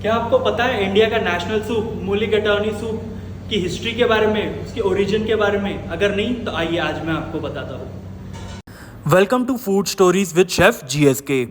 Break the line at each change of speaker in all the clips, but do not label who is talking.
क्या आपको पता है इंडिया का नेशनल सूप मूलीगट्टानी सूप की हिस्ट्री के बारे में, उसके ओरिजिन के बारे में? अगर नहीं तो आइए आज मैं आपको बताता हूँ।
Welcome to food stories with chef GSK।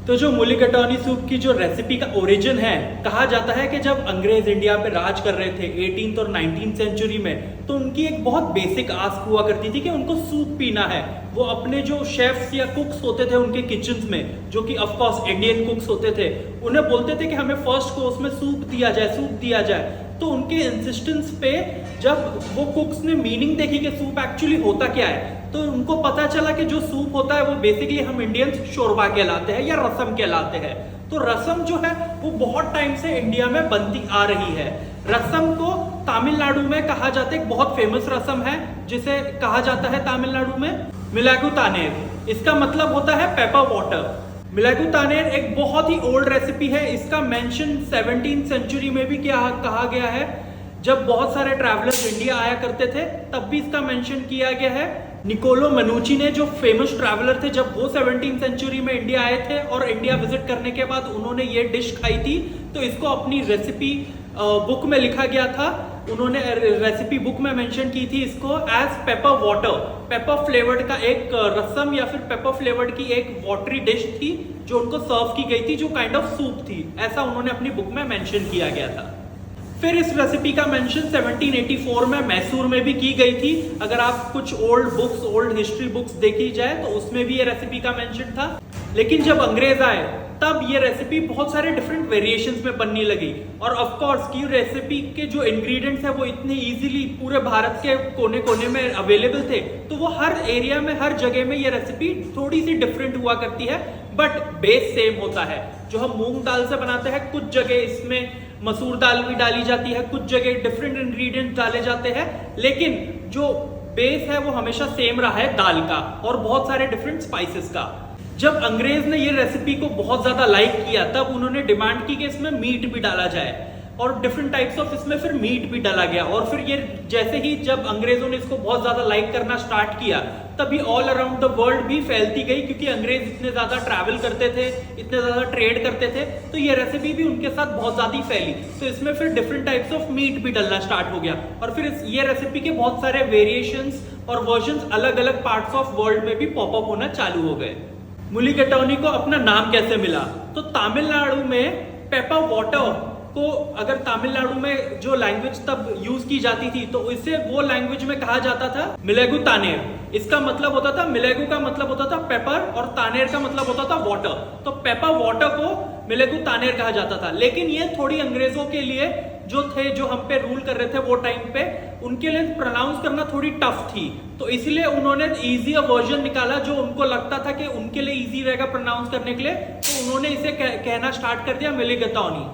तो जो मूलीगट्टानी सूप की जो रेसिपी का ओरिजिन है, कहा जाता है कि जब अंग्रेज इंडिया पे राज कर रहे थे 18th और 19th सेंचुरी में, तो उनकी एक बहुत बेसिक आस्क हुआ करती थी कि उनको सूप पीना है। वो अपने जो शेफ्स या कुक्स होते थे उनके किचन्स में, जो कि ऑफ कोर्स इंडियन कुक्स होते थे, उन्हें बोलते थे कि हमें फर्स्ट कोर्स में सूप दिया जाए। तो उनके इंसिस्टेंस पे जब वो कुक्स ने मीनिंग देखी कि सूप एक्चुअली होता क्या है, तो उनको पता चला कि जो सूप होता है वो बेसिकली हम इंडियंस शोरबा कहलाते हैं या रसम कहलाते हैं। तो रसम जो है वो बहुत टाइम से इंडिया में बनती आ रही है। रसम को तमिलनाडु में कहा जाता है, एक बहुत फेमस रसम है जिसे कहा जाता है तमिलनाडु में मिलागू तानेर। इसका मतलब होता है पेपर वाटर। मिलागू तानेर एक बहुत ही ओल्ड रेसिपी है। इसका मेंशन 17th सेंचुरी में भी क्या कहा गया है, जब बहुत सारे ट्रैवलर्स इंडिया आया करते थे तब भी इसका मेंशन किया गया है। निकोलो मनुची ने, जो फेमस ट्रैवलर थे, जब वो 17th सेंचुरी में इंडिया आए थे और इंडिया विजिट करने के बाद उन्होंने ये डिश खाई थी, तो इसको अपनी रेसिपी बुक में लिखा गया था। उन्होंने रेसिपी बुक में मेंशन की थी इसको as pepper water. Pepper flavoured का एक रसम या फिर पेपर फ्लेवर्ड की एक वाटरी डिश थी जो उनको सर्व की गई थी, जो काइंड ऑफ सूप थी, ऐसा उन्होंने अपनी बुक में मेंशन किया गया था। फिर इस रेसिपी का मेंशन 1784 में मैसूर में भी की गई थी। अगर आप कुछ ओल्ड हिस्ट्री बुक्स देखी जाए तो उसमें भी ये रेसिपी का मेंशन था। लेकिन जब अंग्रेज आए तब ये रेसिपी बहुत सारे डिफरेंट वेरिएशंस में बनने लगी, और ऑफ कोर्स की रेसिपी के जो इंग्रेडिएंट्स है वो इतने इजीली पूरे भारत के कोने कोने में अवेलेबल थे, तो वो हर एरिया में, हर जगह में ये रेसिपी थोड़ी सी डिफरेंट हुआ करती है, बट बेस सेम होता है। जो हम मूंग दाल से बनाते हैं, कुछ जगह इसमें मसूर दाल भी डाली जाती है, कुछ जगह डिफरेंट इंग्रेडिएंट्स डाले जाते हैं, लेकिन जो बेस है वो हमेशा सेम रहा है दाल का और बहुत सारे डिफरेंट स्पाइसेस का। जब अंग्रेज ने ये रेसिपी को बहुत ज्यादा लाइक किया तब उन्होंने डिमांड की कि इसमें मीट भी डाला जाए, और डिफरेंट टाइप्स ऑफ इसमें फिर मीट भी डाला गया। और फिर ये जैसे ही जब अंग्रेजों ने इसको बहुत ज्यादा लाइक करना स्टार्ट किया, तभी ऑल अराउंड द वर्ल्ड भी फैलती गई, क्योंकि अंग्रेज इतने ज्यादा ट्रैवल करते थे, इतने ज्यादा ट्रेड करते थे, तो ये रेसिपी भी उनके साथ बहुत ज्यादा फैली। तो इसमें फिर डिफरेंट टाइप्स ऑफ मीट भी डलना स्टार्ट हो गया, और फिर ये रेसिपी के बहुत सारे वेरिएशंस और वर्जन्स अलग अलग पार्ट्स ऑफ वर्ल्ड में भी पॉपअप होना चालू हो गए। मूलीगट्टानी को अपना नाम कैसे मिला? तो तमिलनाडु में पेपर वाटर को, अगर तमिलनाडु में जो लैंग्वेज तब यूज की जाती थी, तो इसे वो लैंग्वेज में कहा जाता था मिलेगू तानेर। इसका मतलब होता था, मिलेगू का मतलब होता था पेपर और तानेर का मतलब होता था वाटर। तो पेपर वाटर को मिलेगू तानेर कहा जाता था। लेकिन ये थोड़ी अंग्रेजों के लिए, जो थे, जो हम पे रूल कर रहे थे वो टाइम पे, उनके लिए प्रोनाउंस करना थोड़ी टफ थी, तो इसलिए उन्होंने इजियर वर्जन निकाला जो उनको लगता था कि उनके लिए इजी रहेगा प्रोनाउंस करने के लिए। तो उन्होंने इसे कहना स्टार्ट कर दिया मूलीगट्टानी।